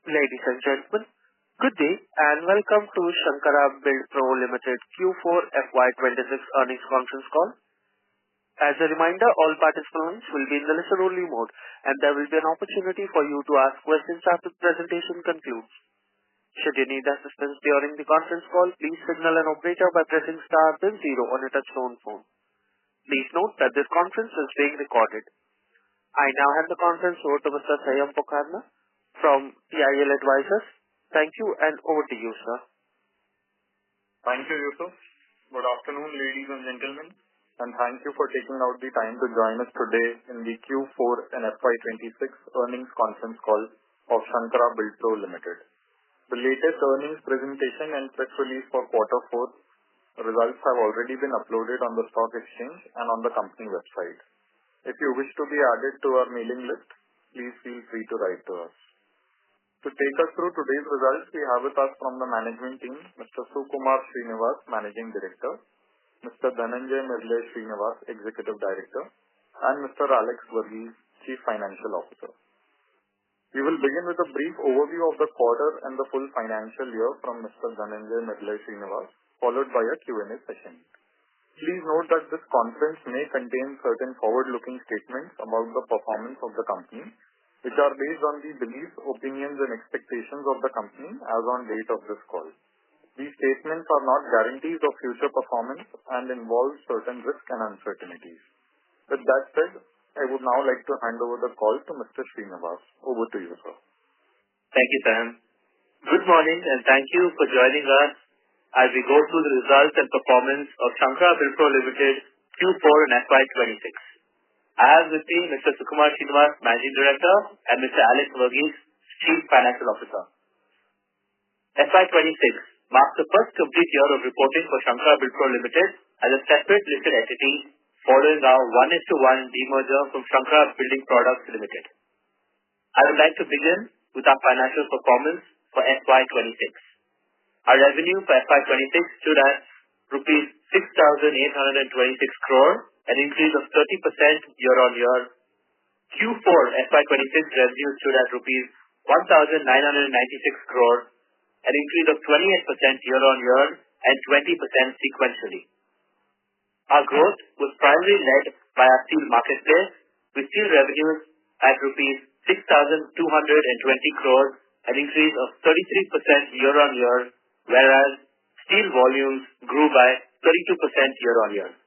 Ladies and gentlemen, good day and welcome to Shankara Buildpro Ltd Q4 FY26 earnings conference call. As a reminder, all participants will be in the listen-only mode and there will be an opportunity for you to ask questions after the presentation concludes. Should you need assistance during the conference call, please signal an operator by pressing star then zero on your touchtone phone. Please note that this conference is being recorded. I now hand the conference over to Mr. Sayam Pokharna from PIL Advisors. Thank you and over to you, sir. Thank you, Yusuf. Good afternoon, ladies and gentlemen, and thank you for taking out the time to join us today in the Q4 and FY26 earnings conference call of Shankara Buildpro Ltd. The latest earnings presentation and press release for Q4 results have already been uploaded on the stock exchange and on the company website. If you wish to be added to our mailing list, please feel free to write to us. To take us through today's results, we have with us from the management team, Mr. Sukumar Srinivas, Managing Director, Mr. Dhananjay Mirle Srinivas, Executive Director, and Mr. Alex Verghese, Chief Financial Officer. We will begin with a brief overview of the quarter and the full financial year from Mr. Dhananjay Mirle Srinivas, followed by a Q&A session. Please note that this conference may contain certain forward-looking statements about the performance of the company, which are based on the beliefs, opinions, and expectations of the company as on date of this call. These statements are not guarantees of future performance and involve certain risks and uncertainties. With that said, I would now like to hand over the call to Mr. Srinivas. Over to you, sir. Thank you, Sam. Good morning and thank you for joining us as we go through the results and performance of Shankara Buildpro Ltd Q4 and FY26. I have with me Mr. Sukumar Srinivas, Managing Director, and Mr. Alex Verghese, Chief Financial Officer. FY26 marks the first complete year of reporting for Shankara Buildpro Ltd as a separate listed entity following our 1:1 demerger from Shankara Building Products Ltd. I would like to begin with our financial performance for FY26. Our revenue for FY26 stood at rupees 6,826 crore, an increase of 30% year-on-year. Q4 FY26 revenue stood at rupees 1,996 crore, an increase of 28% year-on-year and 20% sequentially. Our growth was primarily led by our steel marketplace, with steel revenues at rupees 6,220 crore, an increase of 33% year-on-year, whereas steel volumes grew by 32% year-on-year.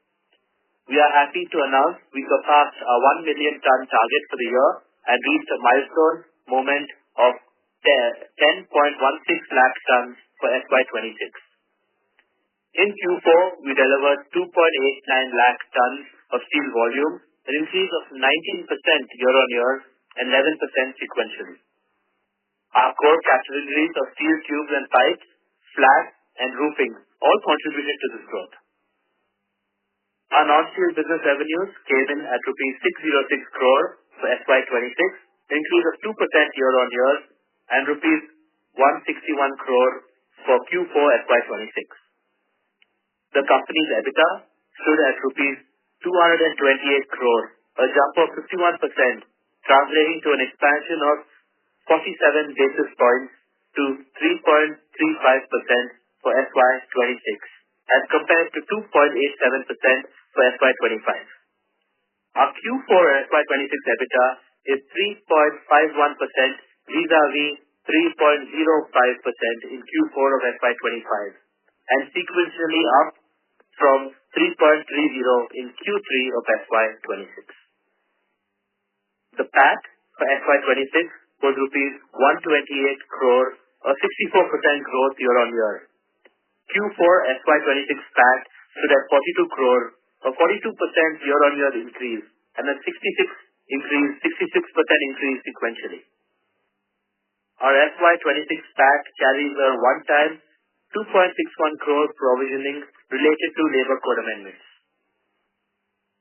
We are happy to announce we surpassed our 1 million ton target for the year and reached a milestone moment of 10.16 lakh tons for FY26. In Q4, we delivered 2.89 lakh tons of steel volume, an increase of 19% year-on-year and 11% sequentially. Our core categories of steel tubes and pipes, flats and roofing all contributed to this growth. Our non-steel business revenues came in at rupees 606 crore for FY26, an increase of 2% year-on-year, and rupees 161 crore for Q4 FY26. The company's EBITDA stood at rupees 228 crore, a jump of 51%, translating to an expansion of 47 basis points to 3.35% for FY26, as compared to 2.87% for FY25. Our Q4 FY26 EBITDA is 3.51% vis-a-vis 3.05% in Q4 of FY25 and sequentially up from 3.30 in Q3 of FY26. The PAT for FY26 was rupees 128 crore, a 64% growth year-on-year. Q4 FY26 PAT stood at 42 crore, a 42% year-on-year increase and a 66% increase sequentially. Our FY26 PAT carries a one-time 2.61 crore provisioning related to labor code amendments.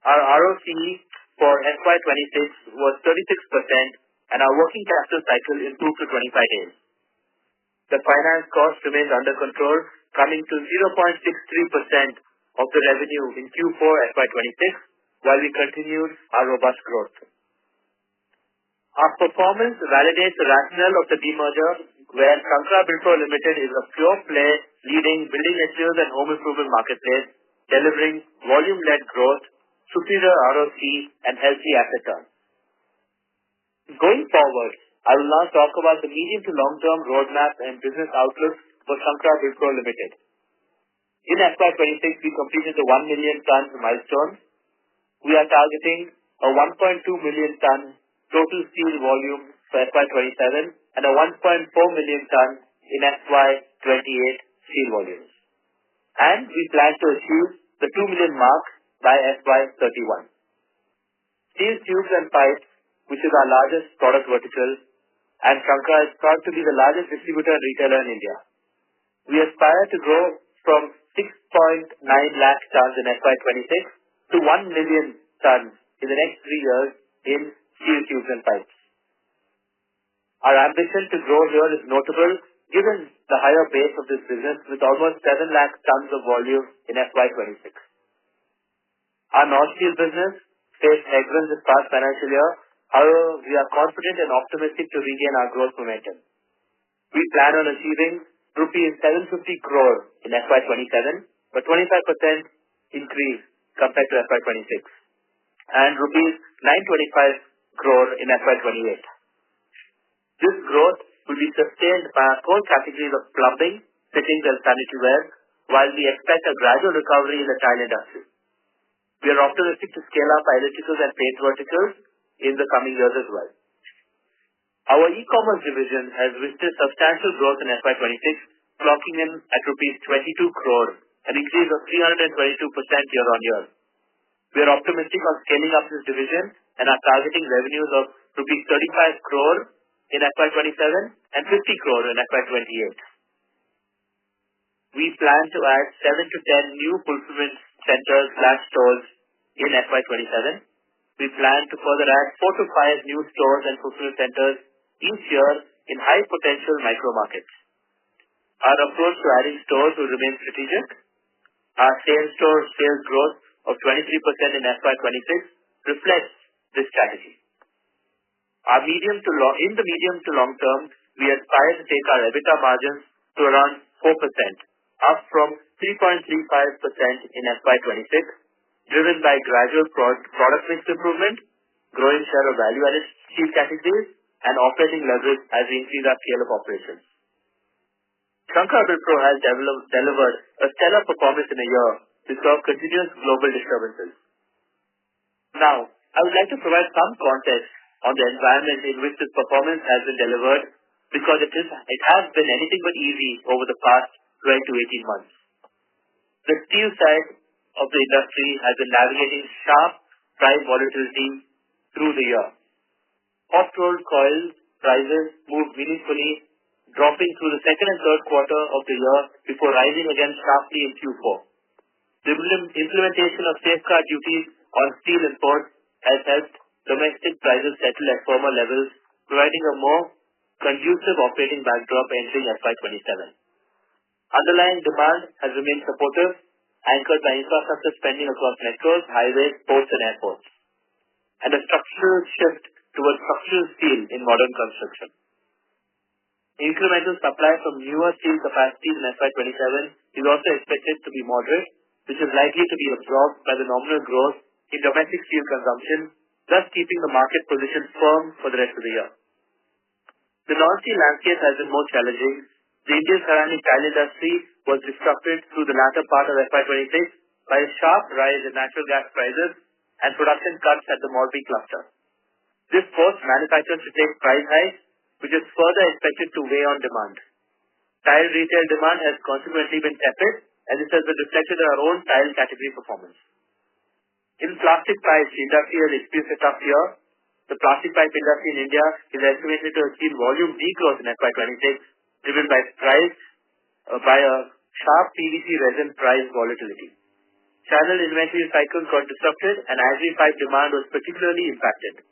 Our ROCE for FY26 was 36% and our working capital cycle improved to 25 days. The finance cost remains under control, coming to 0.63% of the revenue in Q4 FY26 while we continued our robust growth. Our performance validates the rationale of the demerger, where Shankara Buildpro Ltd is a pure play leading building materials and home improvement marketplace, delivering volume-led growth, superior ROC, and healthy asset turns. Going forward, I will now talk about the medium to long-term roadmap and business outlook for Shankara Buildpro Ltd. In FY26, we completed the 1 million tons milestone. We are targeting a 1.2 million ton total steel volume for FY27 and a 1.4 million ton in FY28 steel volumes. And we plan to achieve the 2 million mark by FY31. Steel tubes and pipes, which is our largest product vertical, and Shankara is proud to be the largest distributor and retailer in India. We aspire to grow from 6.9 lakh tons in FY26 to 1 million tons in the next 3 years in steel tubes and pipes. Our ambition to grow here is notable given the higher base of this business with almost 7 lakh tons of volume in FY26. Our non-steel business faced headwinds this past financial year. However, we are confident and optimistic to regain our growth momentum. We plan on achieving rupees 750 crore in FY27, a 25% increase compared to FY26, and rupees 925 crore in FY28. This growth will be sustained by our core categories of plumbing, fittings, and sanitary ware, while we expect a gradual recovery in the tile industry. We are optimistic to scale up our electricals and paint verticals in the coming years as well. Our e-commerce division has witnessed substantial growth in FY26, clocking in at rupees 22 crore, an increase of 322% year-on-year. We are optimistic on scaling up this division and are targeting revenues of rupees 35 crore in FY27 and 50 crore in FY28. We plan to add 7 to 10 new fulfillment centers/stores in FY27. We plan to further add 4 to 5 new stores and fulfillment centers each year in high potential micro markets. Our approach to adding stores will remain strategic. Our same-store sales growth of 23% in FY26 reflects this strategy. In the medium to long term, we aspire to take our EBITDA margins to around 4%, up from 3.35% in FY26, driven by gradual product mix improvement, growing share of value-added steel categories, and operating leverage as we increase our scale of operations. Shankara Buildpro has delivered a stellar performance in a year despite continuous global disturbances. Now, I would like to provide some context on the environment in which this performance has been delivered, because it has been anything but easy over the past 12 to 18 months. The steel side of the industry has been navigating sharp price volatility through the year. Hot-rolled coil prices moved meaningfully, dropping through the second and third quarter of the year before rising again sharply in Q4. The implementation of safeguard duties on steel imports has helped domestic prices settle at firmer levels, providing a more conducive operating backdrop entering FY27. Underlying demand has remained supportive, anchored by infrastructure spending across metros, highways, ports, and airports, and a structural shift towards structural steel in modern construction. Incremental supply from newer steel capacities in FY27 is also expected to be moderate, which is likely to be absorbed by the nominal growth in domestic steel consumption, thus keeping the market position firm for the rest of the year. The non-steel landscape has been more challenging. The Indian ceramic tile industry was disrupted through the latter part of FY26 by a sharp rise in natural gas prices and production cuts at the Morbi cluster. This forced manufacturers to take price hikes, which is further expected to weigh on demand. Tile retail demand has consequently been tepid, and this has been reflected in our own tile category performance. In plastic pipes, the industry has experienced a tough year. The plastic pipe industry in India is estimated to have seen volume degrowth in FY26, driven by a sharp PVC resin price volatility. Channel inventory cycles got disrupted, and agri pipe demand was particularly impacted.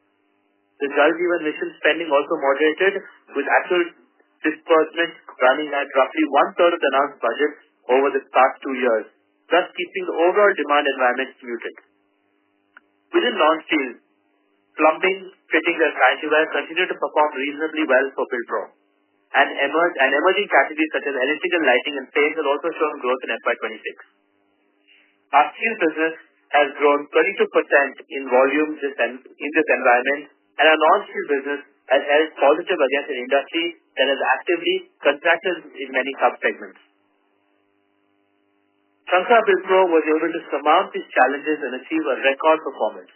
The Jal Jeevan Mission spending also moderated, with actual disbursements running at roughly one-third of the announced budget over the past 2 years, thus keeping the overall demand environment muted. Within non-steel, plumbing, fittings, and sanitaryware continue to perform reasonably well for Buildpro. And emerging categories such as electrical lighting and paints have also shown growth in FY26. Our steel business has grown 22% in volume in this environment, and our non-steel business has held positive against an industry that has actively contracted in many sub-segments. Shankara Buildpro was able to surmount these challenges and achieve a record performance.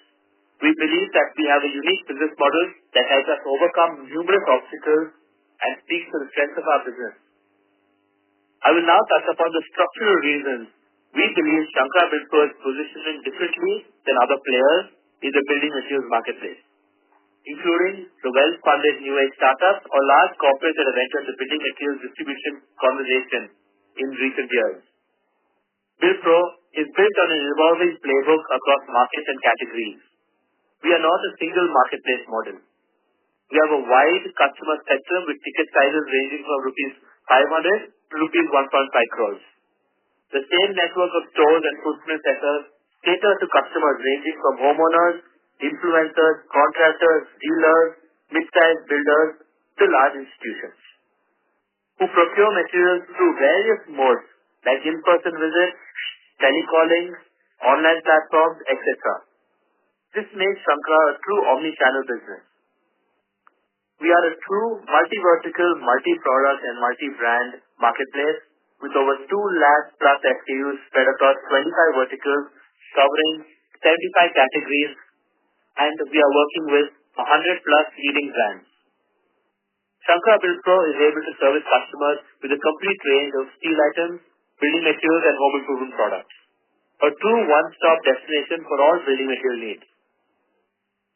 We believe that we have a unique business model that helps us overcome numerous obstacles and speaks to the strength of our business. I will now touch upon the structural reasons we believe Shankara Buildpro is positioned differently than other players in the building materials marketplace, including the well-funded new age startups or large corporates that have entered the building materials distribution conversation in recent years. Buildpro is built on an evolving playbook across markets and categories. We are not a single marketplace model. We have a wide customer spectrum with ticket sizes ranging from rupees 500 to rupees 1.5 crores. The same network of stores and fulfillment centers cater to customers ranging from homeowners, influencers, contractors, dealers, mid-sized builders to large institutions who procure materials through various modes like in-person visits, telecalling, online platforms, etc. This makes Shankara a true omni-channel business. We are a true multi-vertical, multi-product and multi-brand marketplace with over 2 lakh plus SKUs spread across 25 verticals covering 75 categories, and we are working with 100 plus leading brands. Shankara Buildpro is able to service customers with a complete range of steel items, building materials and home improvement products. A true one-stop destination for all building material needs.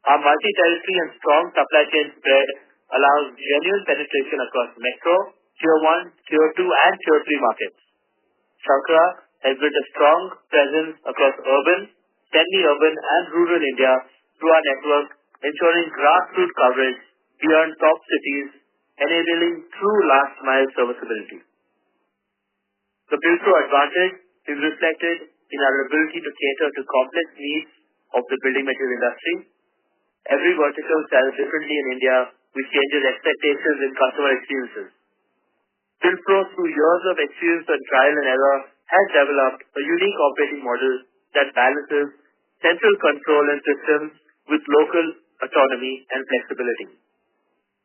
Our multi-territory and strong supply chain spread allows genuine penetration across metro, Tier 1, Tier 2 and Tier 3 markets. Shankara has built a strong presence across urban, semi-urban and rural India through our network, ensuring grassroots coverage beyond top cities, enabling true last-mile serviceability. The Buildpro advantage is reflected in our ability to cater to complex needs of the building material industry. Every vertical sells differently in India, which changes expectations in customer experiences. Buildpro, through years of experience and trial and error, has developed a unique operating model that balances central control and systems with local autonomy and flexibility.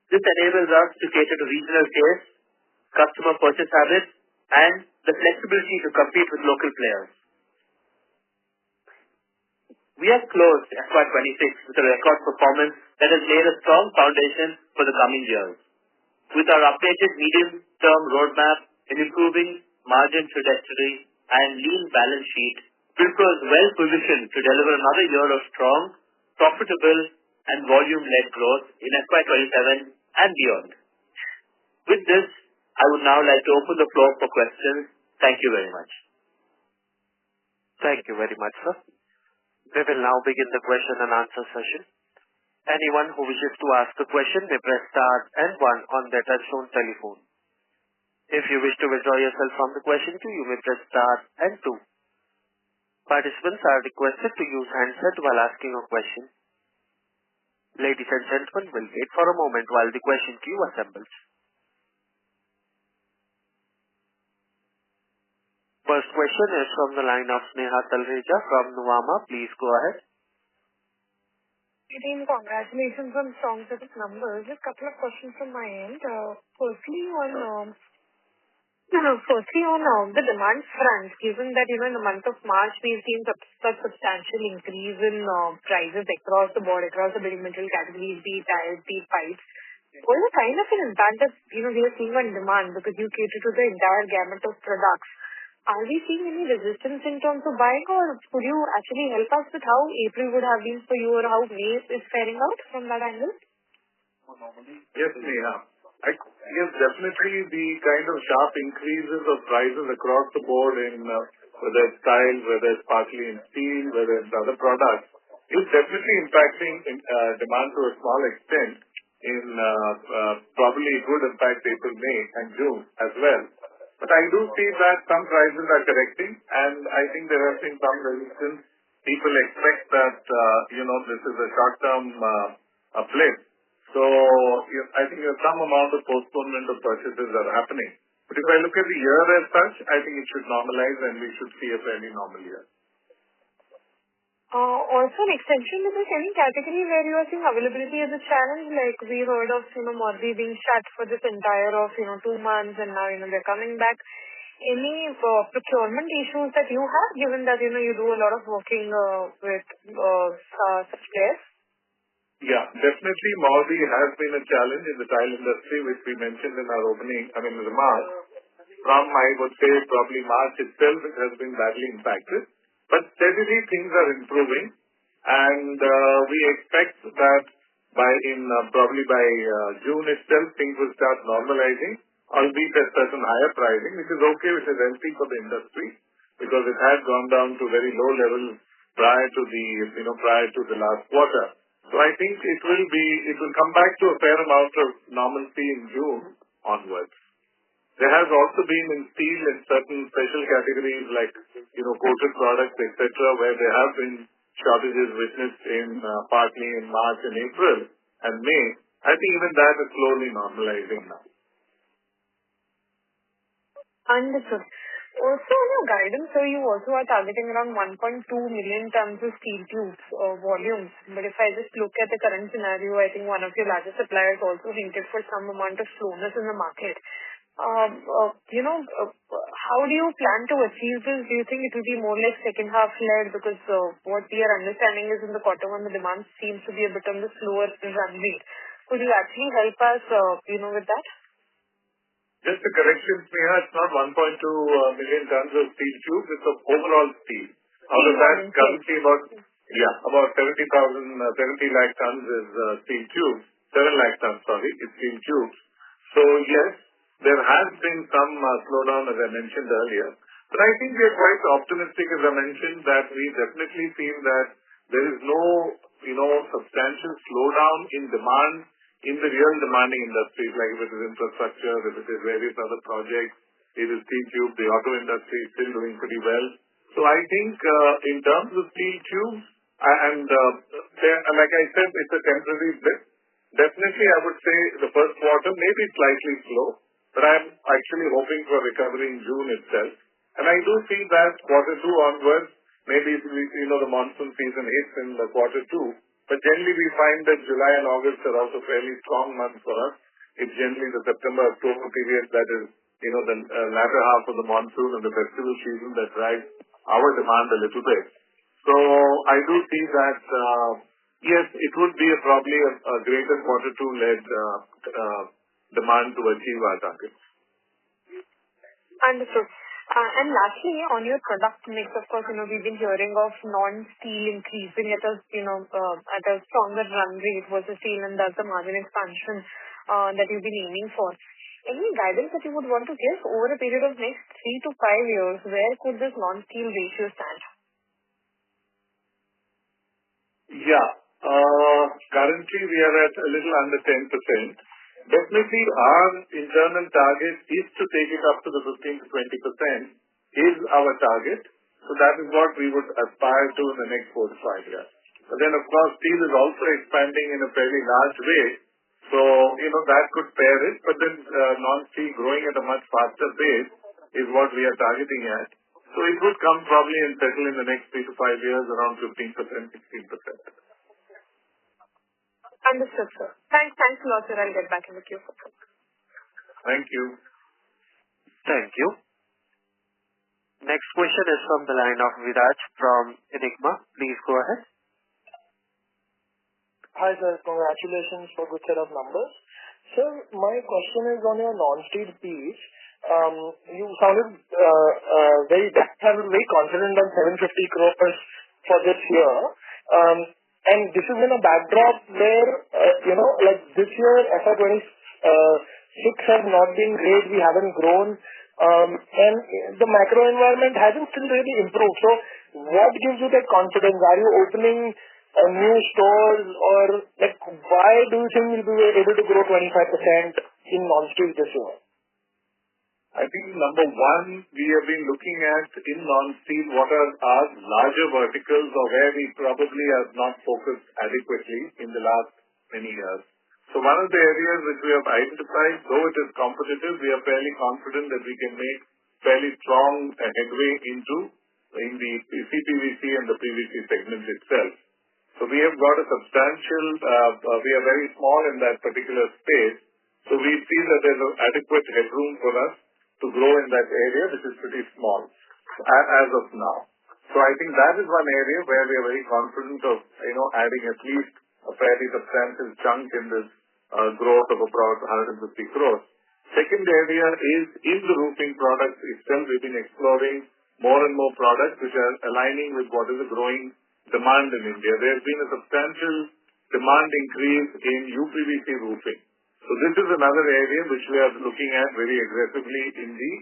This enables us to cater to regional tastes, customer purchase habits, and the flexibility to compete with local players. We have closed FY26 with a record performance that has laid a strong foundation for the coming years. With our updated medium-term roadmap, an improving margin trajectory, and lean balance sheet, Buildpro is well positioned to deliver another year of strong, profitable, and volume-led growth in FY27 and beyond. With this, I would now like to open the floor for questions. Thank you very much. Thank you very much, sir. We will now begin the question and answer session. Anyone who wishes to ask a question may press star and 1 on their touchtone telephone. If you wish to withdraw yourself from the question queue, you may press star and 2. Participants are requested to use handset while asking a question. Ladies and gentlemen, we'll wait for a moment while the question queue assembles. First question is from the line of Sneha Talreja from Nuvama. Please go ahead. Hey team, congratulations on strong set of numbers. Just a couple of questions from my end. Firstly on the demand front, given that in the month of March we've seen such substantial increase in prices across the board, across the building material categories, be it tiles, be it pipes. What is the kind of an impact that we are seeing on demand, because you cater to the entire gamut of products? Are we seeing any resistance in terms of buying, or could you actually help us with how April would have been for you or how May is faring out from that angle? Yes, Neha. Yes, definitely the kind of sharp increases of prices across the board in whether it's tiles, whether it's partly in steel, whether it's other products, is definitely impacting demand to a small extent in probably good impact April, May and June as well. But I do see that some prices are correcting, and I think there has been some resistance people expect that, this is a short-term blip. So I think some amount of postponement of purchases are happening. But if I look at the year as such, I think it should normalize and we should see a fairly normal year. Also, an extension to this, any category where you are seeing availability as a challenge, like we heard of, Morbi being shut for this entire of, 2 months and now, they're coming back. Any procurement issues that you have, given that, you do a lot of working with such players? Yeah, definitely Morbi has been a challenge in the tile industry, which we mentioned in our remarks. From, I would say, probably March itself, it has been badly impacted. But steadily things are improving, and we expect that probably by June itself, things will start normalizing, albeit at certain higher pricing, which is okay, which is healthy for the industry, because it had gone down to very low levels prior to the last quarter. So I think it will come back to a fair amount of normalcy in June onwards. There has also been in steel in certain special categories like, coated products, etc., where there have been shortages witnessed partly in March and April and May. I think even that is slowly normalizing now. Understood. Also on your guidance, so you also are targeting around 1.2 million tons of steel tubes volumes. But if I just look at the current scenario, I think one of your largest suppliers also hinted for some amount of slowness in the market. How do you plan to achieve this? Do you think it will be more like second half led? Because what we are understanding is in the quarter one, the demand seems to be a bit on the slower run rate. Could you actually help us, with that? Just a correction, Sneha, it's not 1.2 million tons of steel tubes, it's of overall steel. Out of that, currently about 70 lakh tons is steel tubes. 7 lakh tons, is steel tubes. So yes, there has been some slowdown, as I mentioned earlier. But I think we are quite optimistic, as I mentioned, that we definitely feel that there is no, substantial slowdown in demand in the real demanding industries, like if it is infrastructure, if it is various other projects, it is steel tube, the auto industry is still doing pretty well. So I think in terms of steel tubes, like I said, it's a temporary blip. Definitely, I would say the first quarter may be slightly slow, but I'm actually hoping for recovery in June itself. And I do see that quarter two onwards, maybe the monsoon season hits in the quarter two. But generally, we find that July and August are also fairly strong months for us. It's generally the September-October period that is, the latter half of the monsoon and the festival season that drives our demand a little bit. So I do see that, yes, it would be probably a greater quarter two-led demand to achieve our targets. Understood. And lastly, on your product mix, of course, we've been hearing of non-steel increasing at a stronger run rate versus steel, and that's the margin expansion that you've been aiming for. Any guidance that you would want to give over a period of next 3 to 5 years? Where could this non-steel ratio stand? Yeah. Currently, we are at a little under 10%. Definitely, our internal target is to take it up to the 15 to 20% is our target. So that is what we would aspire to in the next 4 to 5 years. But then, of course, steel is also expanding in a fairly large way. So, that could pair it. But then non-steel growing at a much faster pace is what we are targeting at. So it would come probably and settle in the next 3 to 5 years around 15%, 16%. Understood, sir. Thanks a lot, sir. I'll get back in the queue. Thank you. Thank you. Next question is from the line of Viraj from Enigma. Please go ahead. Hi, sir. Congratulations for good set of numbers. Sir, my question is on your non-steel piece. You sounded very confident on 750 crores for this year. And this is in a backdrop where, this year, FY26 has not been great. We haven't grown. And the macro environment hasn't still really improved. So what gives you that confidence? Are you opening new stores, or why do you think you'll be able to grow 25% in non-steel this year? I think number one, we have been looking at in non-steel what are our larger verticals or where we probably have not focused adequately in the last many years. So one of the areas which we have identified, though it is competitive, we are fairly confident that we can make fairly strong headway in the CPVC and the PVC segment itself. So we have got a substantial, we are very small in that particular space. So we feel that there's adequate headroom for us to grow in that area, which is pretty small as of now. So I think that is one area where we are very confident of, adding at least a fairly substantial chunk in this growth of about 150 crores. Second area is in the roofing products itself. We've been exploring more and more products which are aligning with what is a growing demand in India. There's been a substantial demand increase in UPVC roofing. So this is another area which we are looking at very aggressively in the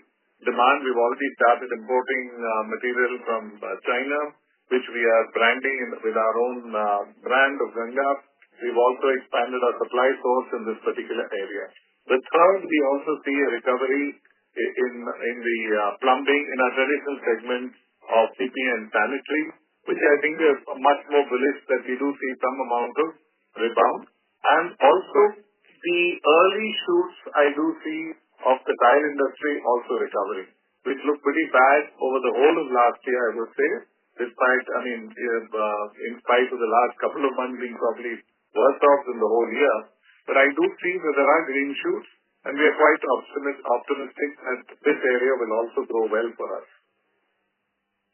demand. We've already started importing material from China, which we are branding with our own brand of Ganga. We've also expanded our supply source in this particular area. The third, we also see a recovery in the plumbing in our traditional segment of CP and sanitary, which I think is much more bullish that we do see some amount of rebound. And also the early shoots I do see of the tile industry also recovering, which looked pretty bad over the whole of last year, I would say, despite, in spite of the last couple of months being probably worse off than the whole year. But I do see that there are green shoots, and we are quite optimistic that this area will also grow well for us.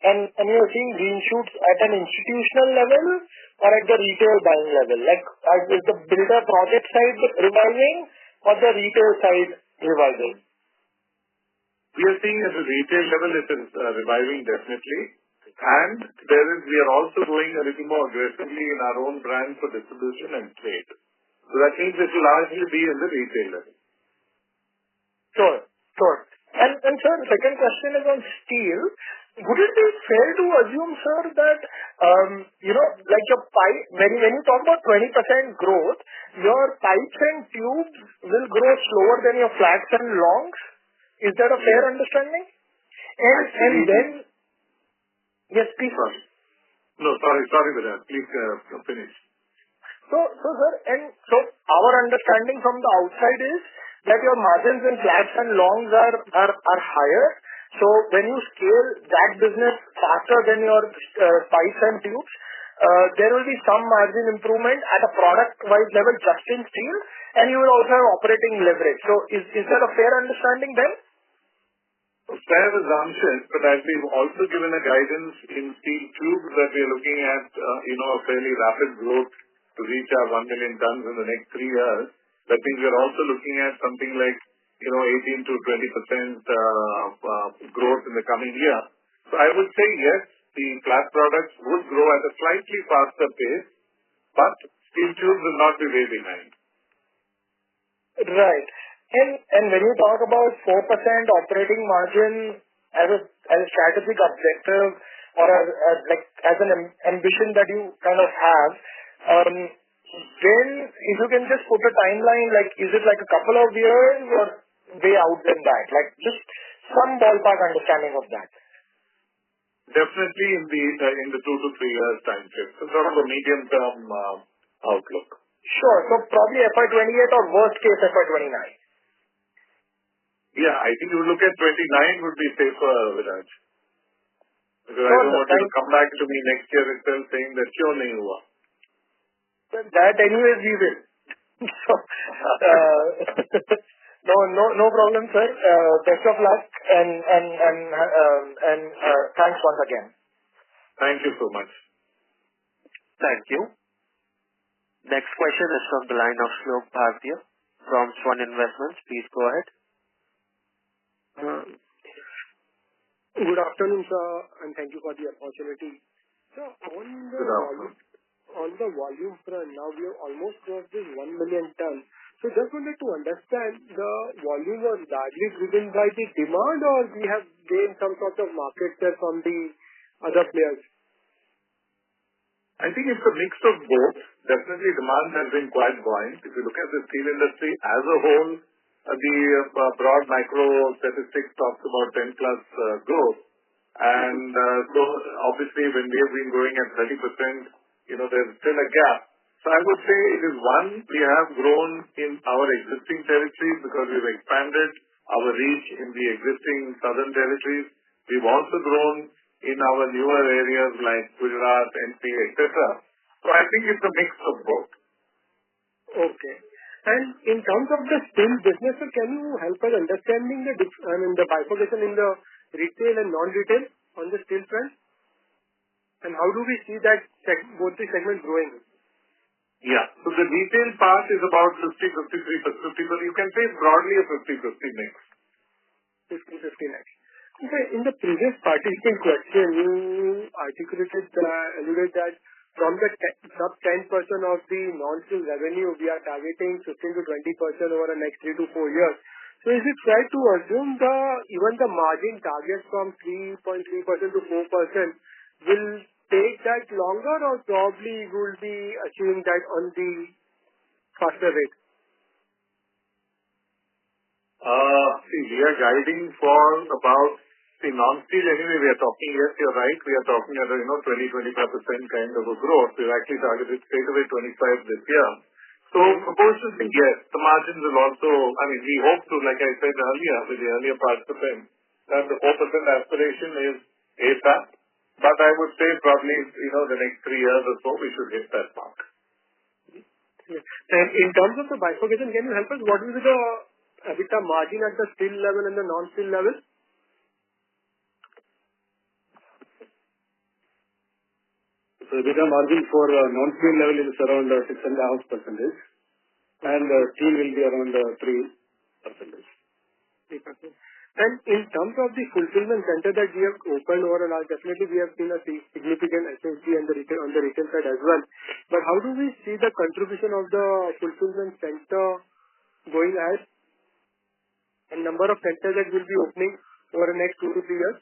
And you're seeing green shoots at an institutional level or at the retail buying level? Like, is the builder project side reviving or the retail side reviving? We are seeing at the retail level it is reviving definitely. And we are also going a little more aggressively in our own brand for distribution and trade. So that means it will largely be in the retail level. Sure. And sir, the second question is on steel. Would it be fair to assume, sir, that, like your pipe, when you talk about 20% growth, your pipes and tubes will grow slower than your flats and longs? Is that a fair understanding? And then, yes, please. Sorry. No, sorry with that. Please finish. So sir, our understanding from the outside is that your margins in flats and longs are higher. So when you scale that business faster than your pipes and tubes, there will be some margin improvement at a product-wise level just in steel, and you will also have operating leverage. So is that a fair understanding then? Fair assumption, but as we've also given a guidance in steel tubes that we are looking at, a fairly rapid growth to reach our 1 million tons in the next 3 years. That means we are also looking at something like 18 to 20% growth in the coming year. So I would say yes, the flat products would grow at a slightly faster pace, but steel tubes will not be way behind. Right. And when you talk about 4% operating margin as a strategic objective or as an ambition that you kind of have, then if you can just put a timeline, like is it like a couple of years or way out than that? Like just some ballpark understanding of that. Definitely in the 2 to 3 years time frame. So sort of a medium term outlook. Sure. So probably FY28 or worst case FY29. Yeah, I think you look at 29 would be safer, Viraj. Because I don't want you to come back to me next year itself saying that "Kyun nahi hua?" That anyways we will. So, no problem, sir. Best of luck and thanks once again. Thank you so much. Thank you. Next question is from the line of Shlok Bhartiya from Swan Investments. Please go ahead. Good afternoon, sir, and thank you for the opportunity. So on the volume front, now we have almost crossed this 1 million ton. So just wanted to understand, the volume was largely driven by the demand or we have gained some sort of market share from the other players? I think it's a mix of both. Definitely demand has been quite buoyant. If you look at the steel industry as a whole, the broad macro statistics talks about 10 plus growth. And so obviously when we have been growing at 30%, there's still a gap. So I would say it is one, we have grown in our existing territories because we've expanded our reach in the existing southern territories. We've also grown in our newer areas like Gujarat, MP, etc. So I think it's a mix of both. Okay. And in terms of the steel business, sir, can you help us understanding the bifurcation in the retail and non-retail on the steel front? And how do we see that both the segments growing? Yeah. So the retail part is about 50-53%. You can say it's broadly a 50-50 mix. 50-50 mix. Okay. In the previous participant question, you alluded that from the sub 10% of the non-steel revenue, we are targeting 15-20% over the next 3 to 4 years. So is it fair to assume even the margin target from 3.3% to 4% will take that longer, or probably will be achieving that on the faster rate? We are guiding for about non-steel anyway. We are talking, yes, you're right. We are talking at 20-25% kind of a growth. We've actually targeted straight away 25 this year. So proportionally, yes, the margins will also, we hope to, like I said earlier, with the earlier participant, that the 4% aspiration is ASAP. But I would say probably, the next 3 years or so, we should hit that mark. Yeah. And in terms of the bifurcation, can you help us? What will be the EBITDA margin at the steel level and the non-steel level? So EBITDA margin for non-steel level is around 6.5%, and steel will be around 3%. 3%. And in terms of the fulfillment center that we have opened over the last, definitely we have seen a significant SSG on the retail side as well. But how do we see the contribution of the fulfillment center going ahead, and number of centers that will be opening over the next 2 to 3 years?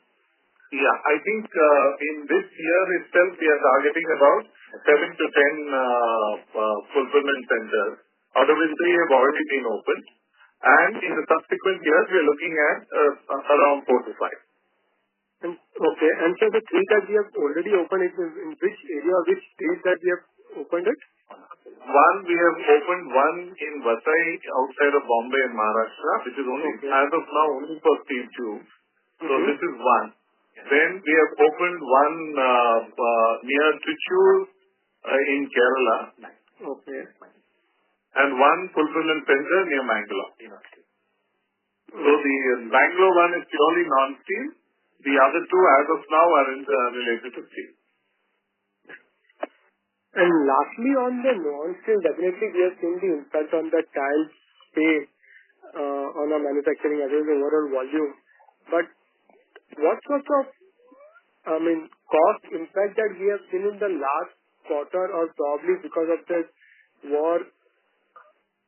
Yeah, I think in this year itself, we are targeting about 7 to 10 fulfillment centers, out of which 3 have already been opened. And in the subsequent years, we are looking at around 4 to 5. Okay. And so the 3 that we have already opened, in which area, which state that we have opened it? One, we have opened one in Vasai outside of Bombay in Maharashtra, which is only, as of now, only for steel tubes. So this is one. Then we have opened one near Trichy in Kerala. Okay. And one fulfillment center near Mangalore. So the Bangalore one is purely non-steel. The other 2, as of now, are related to steel. And lastly, on the non-steel, definitely we have seen the impact on the tile space on our manufacturing as well as the overall volume. But what sort of, cost impact that we have seen in the last quarter, or probably because of this war?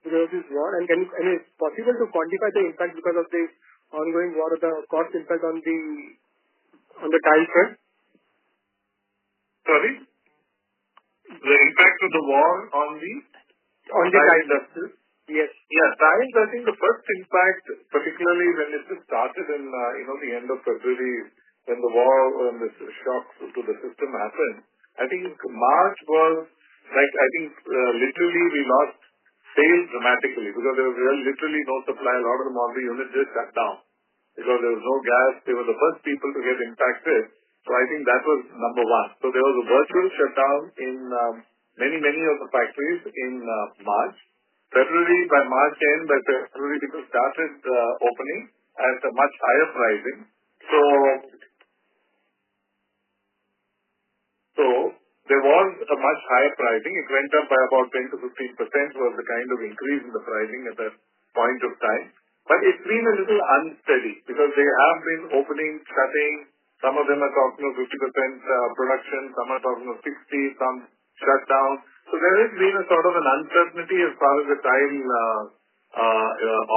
And is it possible to quantify the impact because of the ongoing war, or the cost impact on the tile front? Sorry? The impact of the war on the tile industry? Yes. Yeah, tiles, I think the first impact, particularly when it just started in the end of February, when the war, when this shock to the system happened, I think March was literally we lost sales dramatically because there was literally no supply. A lot of the model units just shut down because there was no gas. They were the first people to get impacted. So I think that was number one. So there was a virtual shutdown in many of the factories in March. By March end, by February, people started opening at a much higher pricing. So there was a much higher pricing. It went up by about 10 to 15% was the kind of increase in the pricing at that point of time. But it's been a little unsteady because they have been opening, shutting. Some of them are talking of 50% production, some are talking of 60%, some shut down. So there has been a sort of an uncertainty as far as the tile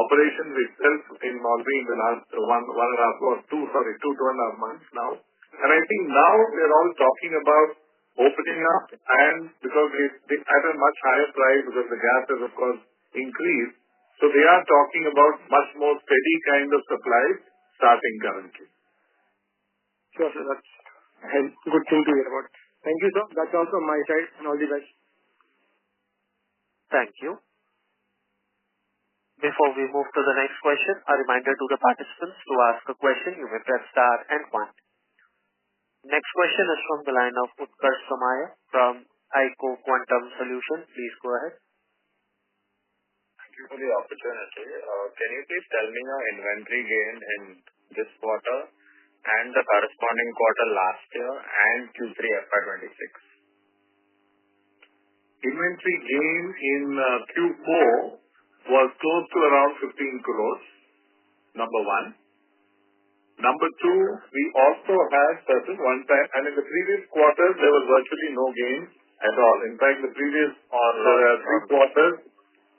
operations itself in Malvi in the last 2.5 months now. And I think now we're all talking about opening up, and because they at a much higher price because the gas has of course increased. So So they are talking about much more steady kind of supplies starting currently. Sure, sir. That's a good thing to hear about. Thank you, sir. That's all from my side, and all the best. Thank you. Before we move to the next question, a reminder to the participants to ask a question. You may press star and 1. Next question is from the line of Utkarsh Somaiya from ICO Quantum Solutions. Please go ahead. Thank you for the opportunity. Can you please tell me your inventory gain in this quarter and the corresponding quarter last year and Q3 FY26? Inventory gain in Q4 was close to around 15 crores, number one. Number two, we also had certain one-time, and in the previous quarters, there was virtually no gain at all. In fact, the previous 3 quarters,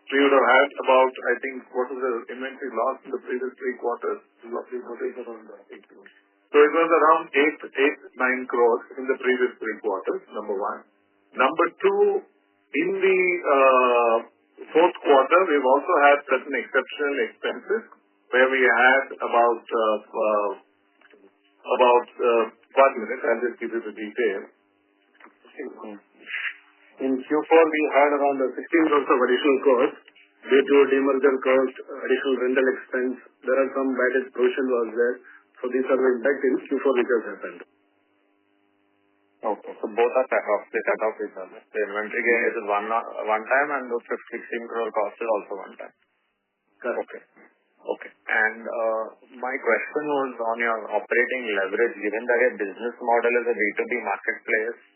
we would have had about, I think, what was the inventory loss in the previous 3 quarters? So it was around 8-9 crores in the previous 3 quarters, number one. Number two, in the fourth quarter, we've also had certain exceptional expenses where we had about 1 minute. I'll just give you the detail. In Q4, we had around 16 crores of additional costs due to demerger cost, additional rental expense. There are some bad debt provision was there. So these are the impact in Q4 which has happened. Okay. So both are set off each other. The inventory gain is one time and the 16 crore cost is also one time. Correct. Okay. And my question was on your operating leverage. Given that your business model is a B2B marketplace,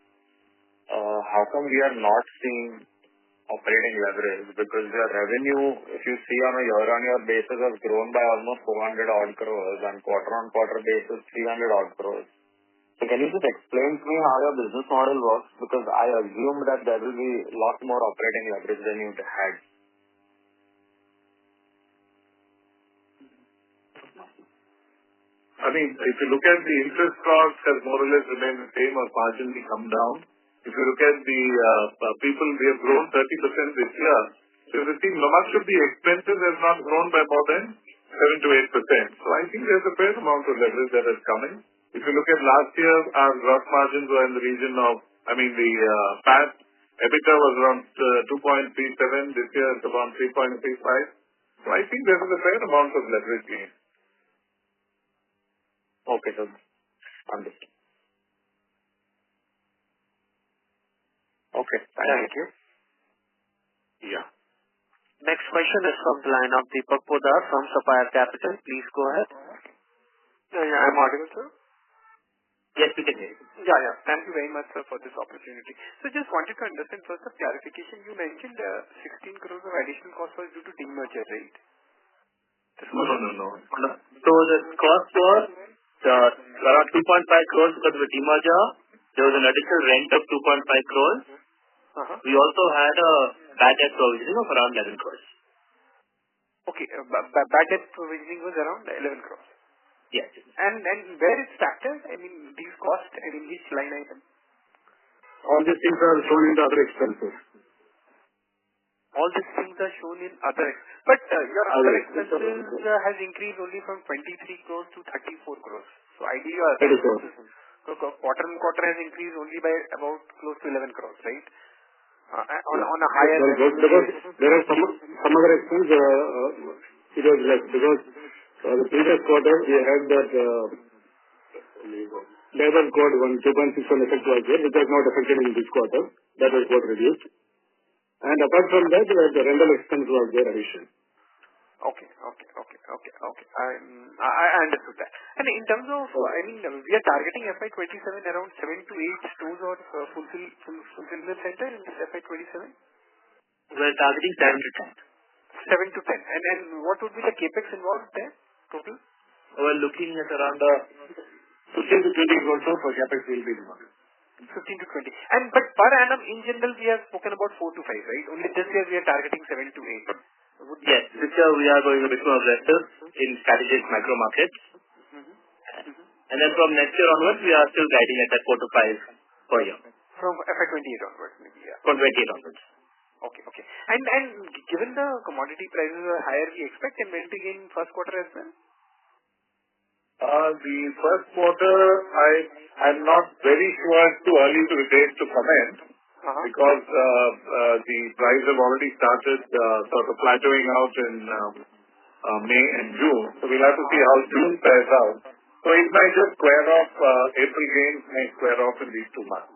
how come we are not seeing operating leverage? Because your revenue, if you see on a year-on-year basis, has grown by almost 400 odd crores and quarter-on-quarter basis 300 odd crores. So can you just explain to me how your business model works? Because I assume that there will be a lot more operating leverage than you had. I mean, if you look at the interest costs has more or less remained the same or marginally come down. If you look at the people, we have grown 30% this year. So you see, much of the expenses have not grown by more than 7 to 8%. So I think there's a fair amount of leverage that is coming. If you look at last year, our gross margins were in the region of, the PAT, EBITDA was around 2.37. This year it's around 3.35. So I think there is a fair amount of leverage gain. Okay, so understood. Okay, Thank you. Yeah. Next question is from the line of Deepak Poddar from Sapphire Capital. Please go ahead. Yeah, I'm audible, sir. Yes, we can hear you. Yeah. Thank you very much, sir, for this opportunity. So just wanted to understand first of clarification. You mentioned 16 crores of additional cost was due to demerger, right? No. So the cost was around 2.5 crores because of the demerger. There was an additional rent of 2.5 crores. We also had a bad debt provisioning of around 11 crores. Okay. Bad debt provisioning was around 11 crores. Yes. And where it's factored? I mean, these costs and in which line item? All these things are shown in the other expenses. All these things are shown in other. But your other expenses has increased only from 23 crores to 34 crores. So ideally, your other expenses quarter-on-quarter has increased only by about close to 11 crores, right? On a higher level. Because there are some other expenses, it was less. Because the previous quarter, we had that labor code 2.61 effect was there, which was not affected in this quarter. That was what reduced. And apart from that, the rental expense was there addition. Okay. I understood that. And in terms of, we are targeting FY27 around 7 to 8 stores or fulfillment center in this FY27? We are targeting 7 to 10. 7 to 10. And what would be the capex involved there, total? We are looking at around 15 to 20 crores for capex will be involved. 15 to 20. But per annum, in general, we have spoken about 4 to 5, right? Only this year we are targeting 7 to 8. Yes, this year we are going a bit more aggressive in strategic micro markets. And then from next year onwards, we are still guiding at that 4 to 5 per year. From FY28 onwards, maybe, yeah. From 28 onwards. Okay. And given the commodity prices are higher, we expect inventory gain first quarter as well? The first quarter, I'm not very sure. It's too early to comment because the prices have already started sort of plateauing out in May and June. So we'll have to see how June fares out. So it might just square off. April gains may square off in these 2 months.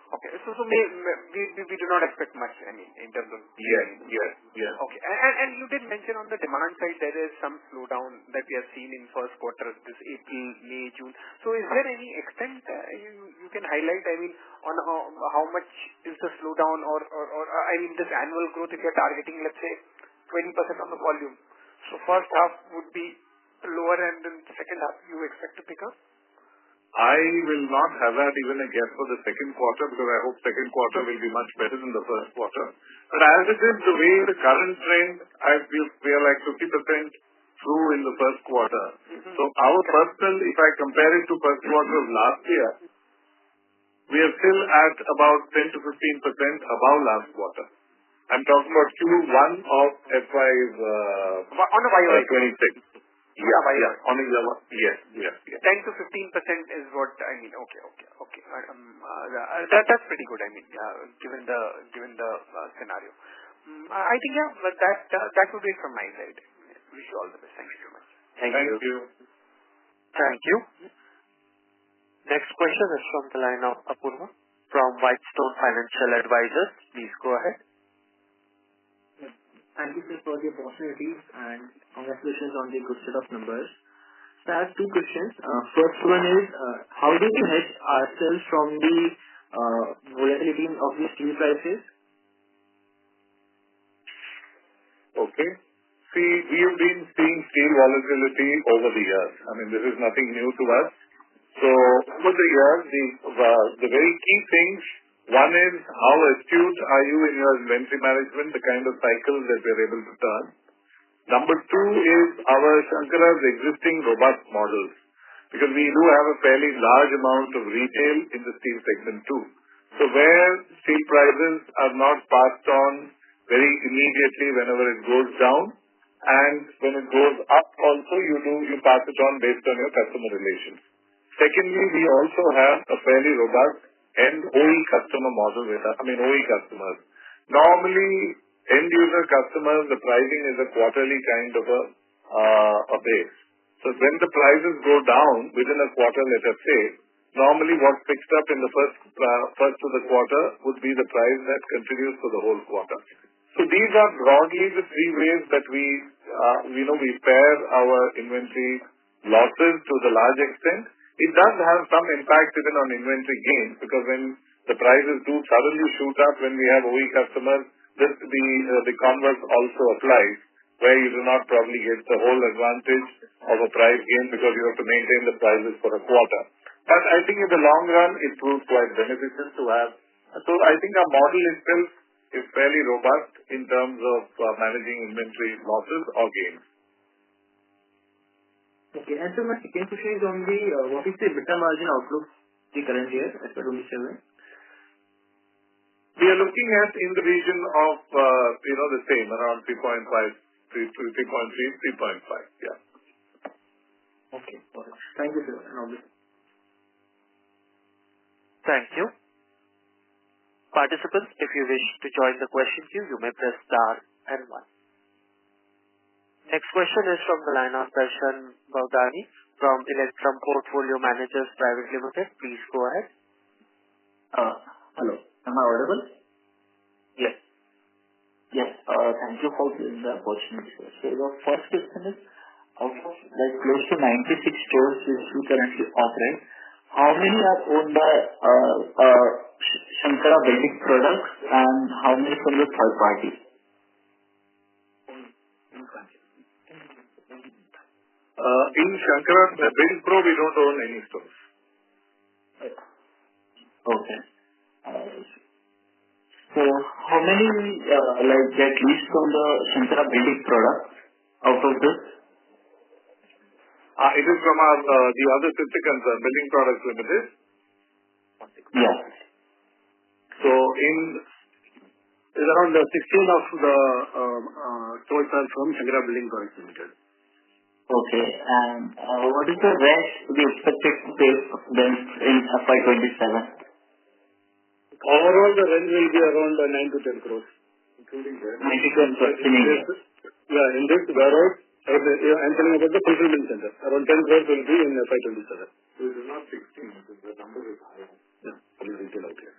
Okay. So we do not expect much, I mean, in terms of... Yes. Okay. And you did mention on the demand side there is some slowdown that we have seen in first quarter, this April, May, June. So is there any extent you can highlight, I mean, on how much is the slowdown or I mean, this annual growth, if you're targeting, let's say, 20% on the volume. So first half would be lower and then second half you expect to pick up? I will not have that even a guess for the second quarter because I hope second quarter will be much better than the first quarter. But as it is, the way the current trend, we are like 50% through in the first quarter. So our personal, if I compare it to first quarter of last year, we are still at about 10 to 15% above last quarter. I'm talking about Q1 of FY on a YOY 26. Yeah. On a year one. Yes. 10 to 15% is what I mean. Okay. That's pretty good. I mean, given the scenario. I think but that would be it from my side. Wish you all the best. Thank you so much. Thank you. Thank you. Next question is from the line of Apurva from Whitestone Financial Advisors. Please go ahead. Thank you, sir, for the opportunity and congratulations on the good set of numbers. So I have 2 questions. First one is, how do we hedge ourselves from the volatility of the steel prices? Okay. See, we have been seeing steel volatility over the years. I mean, this is nothing new to us. So over the years, the very key things, one is how astute are you in your inventory management, the kind of cycles that we are able to turn. Number 2 is our Shankara's existing robust models, because we do have a fairly large amount of retail in the steel segment too. So where steel prices are not passed on very immediately whenever it goes down, and when it goes up also you pass it on based on your customer relations. Secondly, we also have a fairly robust end OE customer model with us. I mean OE customers. Normally, end user customers, the pricing is a quarterly kind of a base. So when the prices go down within a quarter, let us say, normally what's fixed up in the first of the quarter would be the price that continues for the whole quarter. So these are broadly the 3 ways that we pair our inventory losses to the large extent. It does have some impact even on inventory gains, because when the prices do suddenly shoot up when we have OE customers, the converse also applies, where you do not probably get the whole advantage of a price gain because you have to maintain the prices for a quarter. But I think in the long run, it proves quite beneficial to have. So I think our model itself is fairly robust in terms of managing inventory losses or gains. Okay. And so my second question is on the what is the EBITDA margin outlook the current year as per 27? We are looking at in the region of the same, around 3.5, 3.3, 3.5. Yeah. Okay. Thank you, sir. And all this. Thank you. Participants, if you wish to join the question queue, you may press star and 1. Next question is from the line of Darshan Bhavdani from Electrum Portfolio Managers Private Limited. Please go ahead. Hello. Am I audible? Yes. Yes. Thank you for giving the opportunity, sir. So the first question is, out of close to 96 stores which we currently operate, how many are owned by Shankara Building Products and how many from the third party? In Shankara Buildpro, we don't own any stores. Okay. So how many get leased from the Shankara Building Products out of this? It is from the other sister concern, Building Products Limited. Yes. So is around 16 of the stores are from Shankara Buildpro Ltd. Okay. And what is the rent we expected to pay then in FY 27? Overall, the rent will be around 9 to 10 crores, including that. 90 crores in India. Yeah, in this warehouse, I'm telling about the fulfillment center. Around 10 crores will be in FY 27. So it is not 16, the number is higher. Yeah, only retail outlet.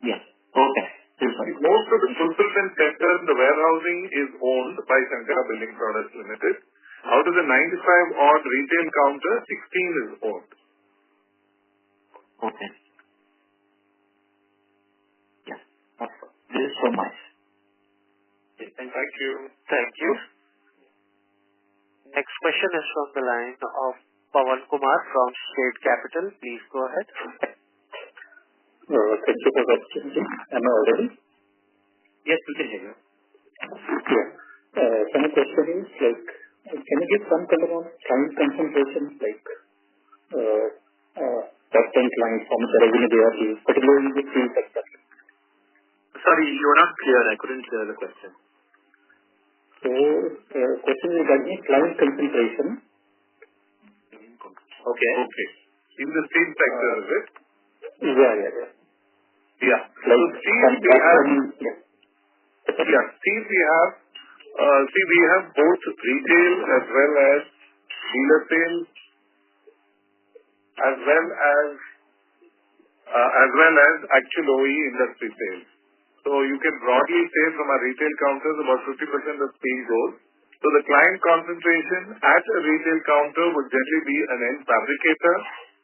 Yes. Okay. Most of the fulfillment center, the warehousing is owned by Shankara Building Products Limited. Out of the 95 odd retail counter, 16 is owned. Okay. Yeah. This is so much. Thank you. Thank you. Next question is from the line of Pawan Kumar from State Capital. Please go ahead. Thank you for the opportunity. Am I audible? Yes, we can hear you. Yeah. So my question is, like, can you give some color on client concentration, like, top 10 clients, how much revenue they are doing, particularly in the steel sector? Sorry, you were not clear. I couldn't hear the question. So, question regarding client concentration. Okay. Okay. In the steel sector, is it? Yeah. Yeah. So Like, steel we have, we have both retail as well as dealer sales, as well as actual OE industry sales. So you can broadly say from our retail counters, about 50% of steel goes. So the client concentration at a retail counter would generally be an end fabricator.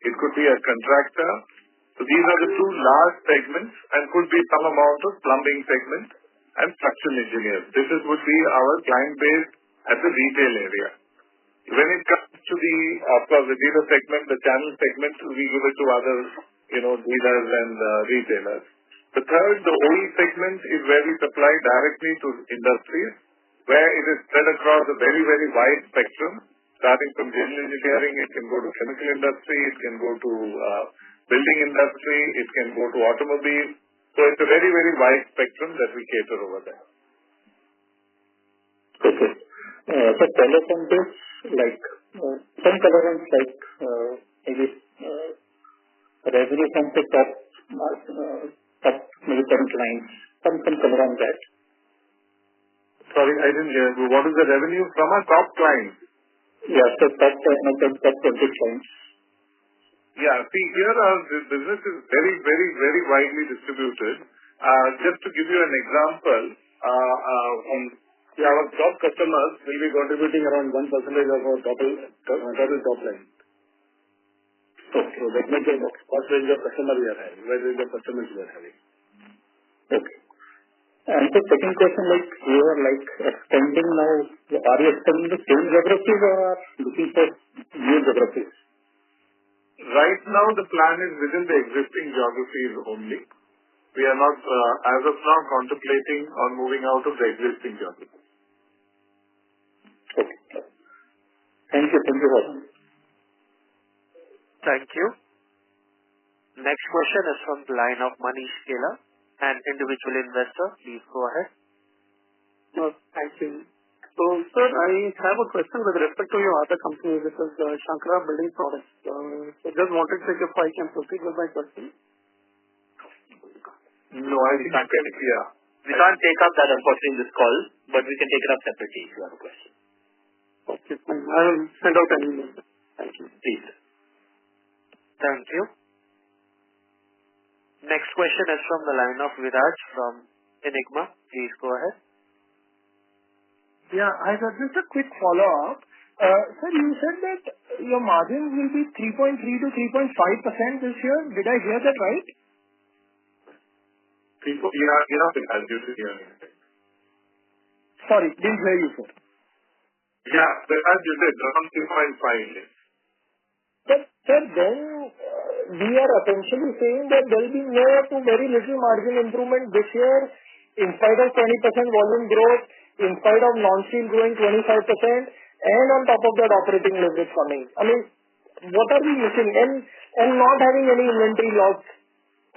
It could be a contractor. So these are the two large segments, and could be some amount of plumbing segment and structural engineers. Would be our client base at the retail area. When it comes to the, of course, the dealer segment, the channel segment, we give it to other, dealers and retailers. The third, the OE segment, is where we supply directly to industries, where it is spread across a very, very wide spectrum, starting from general engineering. It can go to chemical industry, it can go to building industry, it can go to automobile. So it's a very, very wide spectrum that we cater over there. Okay. So tell us on this, like, some color on, like, maybe revenue from the top maybe 10 clients, some color on that. Sorry, I didn't hear. What is the revenue from our top clients? Yeah, so top 20 clients. Yeah, see, here our business is very, very, very widely distributed. Just to give you an example, our top customers will be contributing around 1% of our total top line. So that means what range of customer we are having, what range of customers we are having. Okay. And the second question, like, you are like expanding now, are you expanding the same geographies or are looking for new geographies? Right now, the plan is within the existing geographies only. We are not, as of now, contemplating on moving out of the existing geographies. Okay. Thank you. Thank you. Next question is from the line of Manish Kela, an individual investor. Please go ahead. Thank you. So, sir, I have a question with respect to your other company, which is Shankara Building Products. So just wanted to check if I can proceed with my question. No, I think I can. Yeah. We can't take up that, unfortunately, in this call, but we can take it up separately if you have a question. Okay, fine. I will send out an email. Thank you. Please. Thank you. Next question is from the line of Viraj from Enigma. Please go ahead. Yeah, I got just a quick follow-up. Sir, you said that your margins will be 3.3 to 3.5% this year. Did I hear that right? You're not entitled to hear anything. Sorry, didn't hear you, sir. Yeah, as you said, around 2.5. But, sir, then we are essentially saying that there will be no to very little margin improvement this year in spite of 20% volume growth, in spite of non-steel growing 25%, and on top of that operating leverage coming. I mean, what are we missing? And not having any inventory loss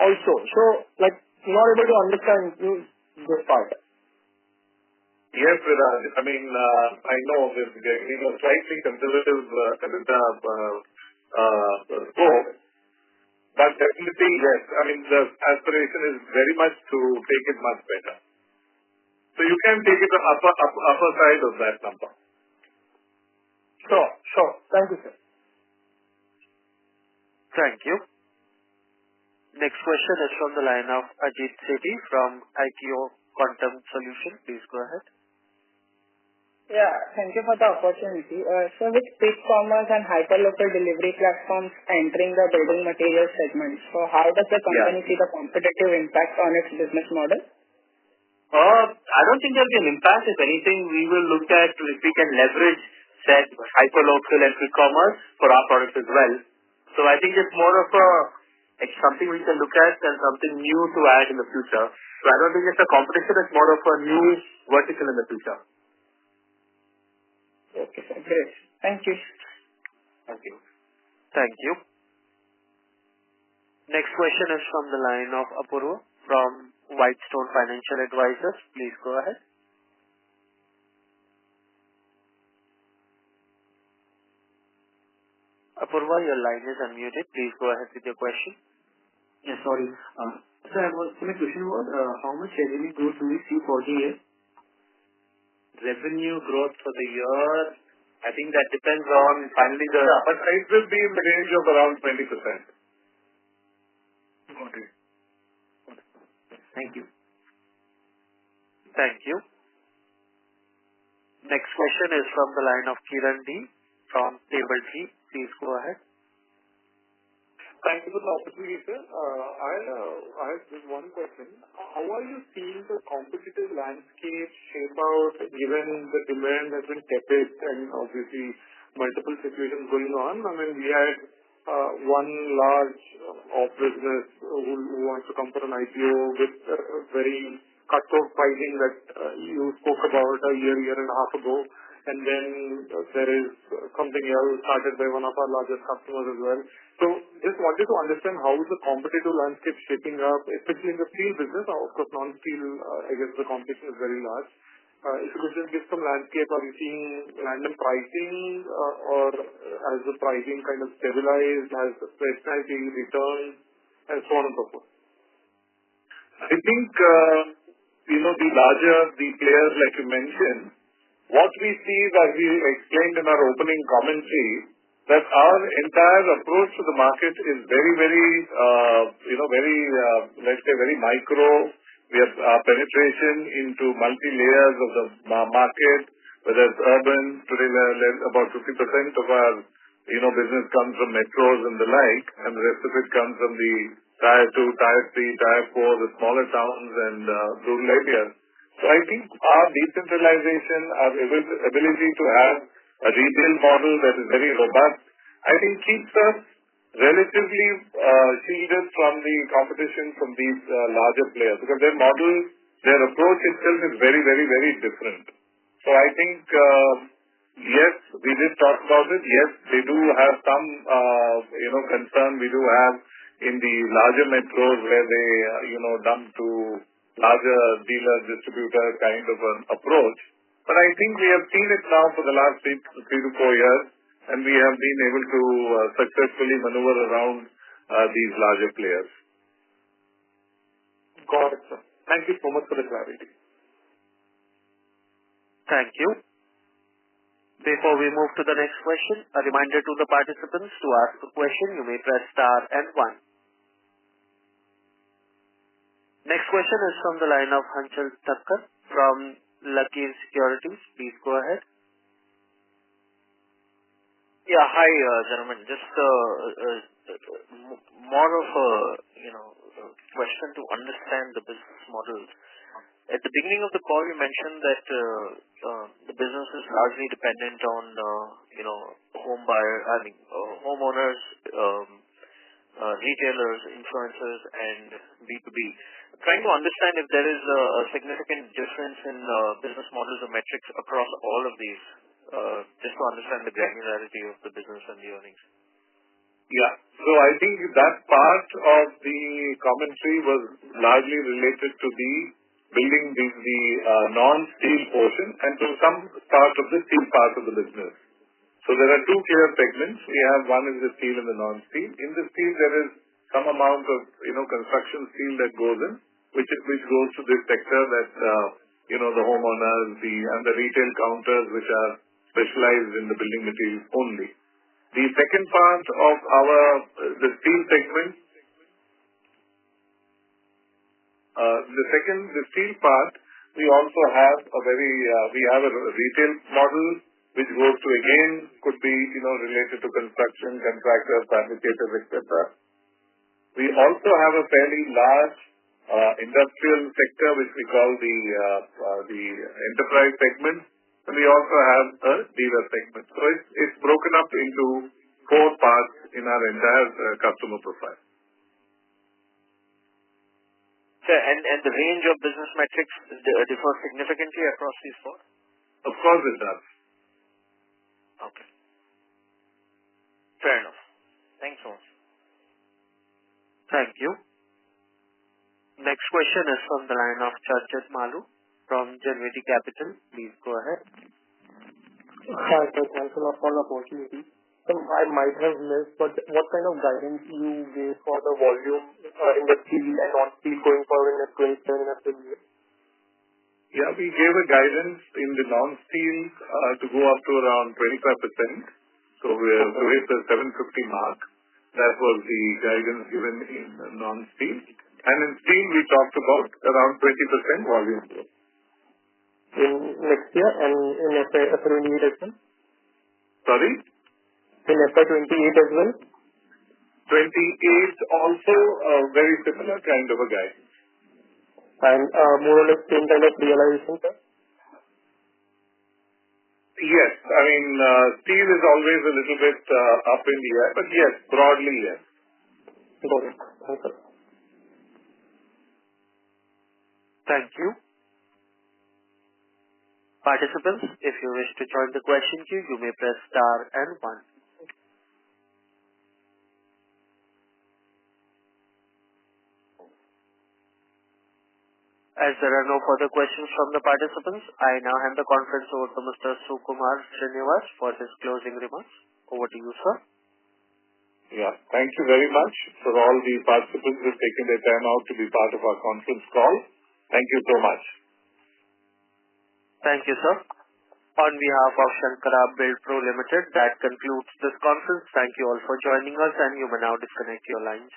also. So, like, not able to understand this part. Yes, Viraj. I mean, I know this getting a slightly conservative scope, but definitely, yes. I mean, the aspiration is very much to take it much better. So you can take it the upper side of that number. Sure. Thank you, sir. Thank you. Next question is from the line of Ajit Sethi from IKO Quantum Solution. Please go ahead. Yeah, thank you for the opportunity. So with quick commerce and hyperlocal delivery platforms entering the building materials segment, so how does the company see the competitive impact on its business model? I don't think there'll be an impact. If anything, we will look at if we can leverage said hyperlocal and quick commerce for our products as well. So I think it's more of it's something we can look at and something new to add in the future. So I don't think it's a competition. It's more of a new vertical in the future. Okay, sir. Great. Thank you. Thank you. Thank you. Next question is from the line of Apurva from Whitestone Financial Advisors. Please go ahead. Apurva, your line is unmuted. Please go ahead with your question. Yeah, sorry. So my question was, how much revenue growth do we see for the year? Revenue growth for the year, I think that depends on finally the... Yeah, but it will be in the range of around 20%. Got it. Thank you. Thank you. Next question is from the line of Kiran D from Table Tree. Please go ahead. Thank you for the opportunity, sir. I have just one question. How are you seeing the competitive landscape shape out given the demand has been tepid and obviously multiple situations going on? I mean, we had one large business who wants to come for an IPO with very cutthroat pricing that you spoke about a year and a half ago. And then there is something else started by one of our largest customers as well. So just wanted to understand how is the competitive landscape shaping up, especially in the steel business. Of course, non-steel, I guess the competition is very large. If you could just give some landscape, are you seeing random pricing or has the pricing kind of stabilized, has the specialty returned, and so on and so forth? I think, the players like you mentioned, what we see is, as we explained in our opening commentary, that our entire approach to the market is very micro. We have penetration into multi-layers of the market, whether it's urban. Today, about 50% of our business comes from metros and the like, and the rest of it comes from the Tier 2, Tier 3, Tier 4, the smaller towns and rural areas. So I think our decentralization, our ability to have a retail model that is very robust, I think keeps us relatively shielded from the competition from these larger players, because their model, their approach itself is very different. So I think, yes, we did talk about it. Yes, they do have some, concern we do have in the larger metros where they, dump to larger dealer distributor kind of an approach. But I think we have seen it now for the last 3 to 4 years, and we have been able to successfully maneuver around these larger players. Got it, sir. Thank you so much for the clarity. Thank you. Before we move to the next question, a reminder to the participants to ask a question, you may press star and 1. Next question is from the line of Hanchal Thakkar from Lucky Securities. Please go ahead. Yeah, hi, gentlemen. Just more of a question to understand the business model. At the beginning of the call, you mentioned that the business is largely dependent on homeowners, retailers, influencers, and B2B. Trying to understand if there is a significant difference in business models or metrics across all of these, just to understand the granularity of the business and the earnings. Yeah. So I think that part of the commentary was largely related to the building the non-steel portion and to some part of the steel part of the business. So there are two clear segments. We have one is the steel and the non-steel. In the steel, there is some amount of construction steel that goes in, which goes to this sector that the homeowners, and the retail counters which are specialized in the building materials only. The second part of the steel segment, the steel part, we also have we have a retail model which goes to, again, could be related to construction, contractors, fabricators, etc. We also have a fairly large industrial sector which we call the enterprise segment, and we also have a dealer segment. So it's broken up into 4 parts in our entire customer profile. Sir, and the range of business metrics differ significantly across these 4? Of course it does. Okay. Fair enough. Thanks so much. Thank you. Next question is from the line of Charchit Malu from Genuity Capital. Please go ahead. Hi, sir. Thanks a lot for the opportunity. So I might have missed, but what kind of guidance you gave for the volume in the steel and non-steel going forward in F27 and F28? Yeah, we gave a guidance in the non-steel to go up to around 25%. So we're to hit the 750 mark. That was the guidance given in non-steel. And in steel, we talked about around 20% volume growth. In next year and in FY28 as well? Sorry? In FY28 as well? 28 also a very similar kind of a guidance. And more or less same kind of realization, sir? Yes. I mean, steel is always a little bit up in the air, but yes, broadly, yes. Got it. Thanks, sir. Thank you. Participants, if you wish to join the question queue, you may press star and 1. As there are no further questions from the participants, I now hand the conference over to Mr. Sukumar Srinivas for his closing remarks. Over to you, sir. Yeah. Thank you very much for all the participants who have taken their time out to be part of our conference call. Thank you so much. Thank you, sir. On behalf of Shankara Buildpro Ltd, that concludes this conference. Thank you all for joining us, and you may now disconnect your lines.